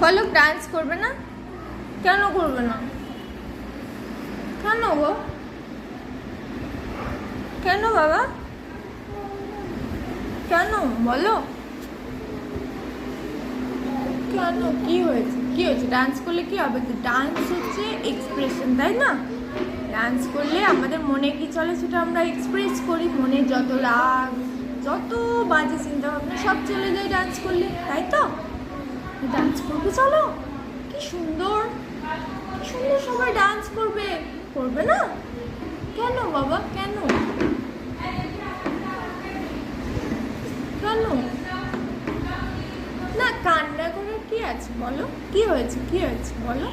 ফলক ডান্স করবে না? কেন করবে না? কেন গো? কেন বাবা? কেন বলো? কেন? কি হয়েছে? কি হয়েছে? ডান্স করলে কি হবে? ডান্স হচ্ছে এক্সপ্রেশন, তাই না? ডান্স করলে আমাদের মনে কি চলে সেটা আমরা এক্সপ্রেস করি। মনে যত রাগ, যত বাজে চিন্তা ভাবনা সব চলে যায় ডান্স করলে, তাই তো? ডান্স করবে, চলো। কি সুন্দর, কি সুন্দর সবাই ডান্স করবে। করবে না? কেন বাবা? কেন? কেন না? কান্না করার কি আছে বলো? কি হয়েছে? কি হয়েছে বলো?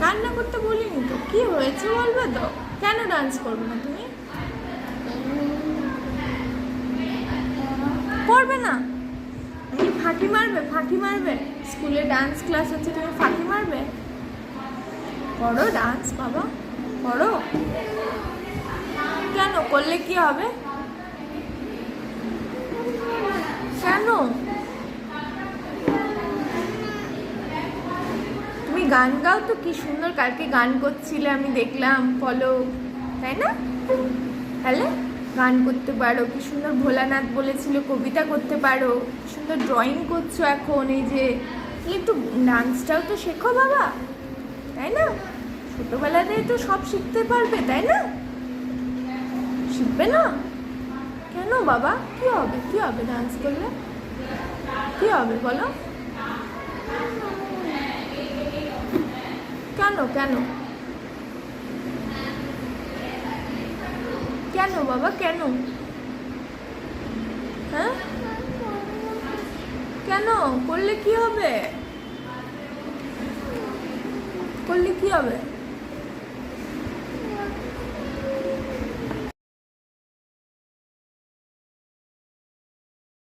কান্না করতে বলিনি তো। কি হয়েছে বলবে তো? কেন ডান্স করবে না তুমি? করবে না? তুমি ফাঁকি মারবে? ফাঁকি মারবে? স্কুলে ডান্স ক্লাস হচ্ছে, তুমি ফাঁকি মারবে? করো ডান্স বাবা, করো। কেন? করলে কি হবে? কেন? তুমি গান গাও তো, কি সুন্দর কালকে গান করছিলে, আমি দেখলাম পলক, তাই না? তাহলে গান করতে পারো, কি সুন্দর ভোলানাথ বলেছিল কবিতা করতে পারো, কি সুন্দর ড্রয়িং করছো এখন, এই যে একটু ডান্সটাও তো শেখো বাবা, তাই না? ছোটোবেলাতেই তো সব শিখতে পারবে, তাই না? শিখবে না? কেন বাবা? কি হবে? কি হবে ডান্স করলে? কি হবে বলো? কেন? কেন? কেন বাবা? কেন? হ্যাঁ, কেন? করলে কি হবে? করলে কি হবে?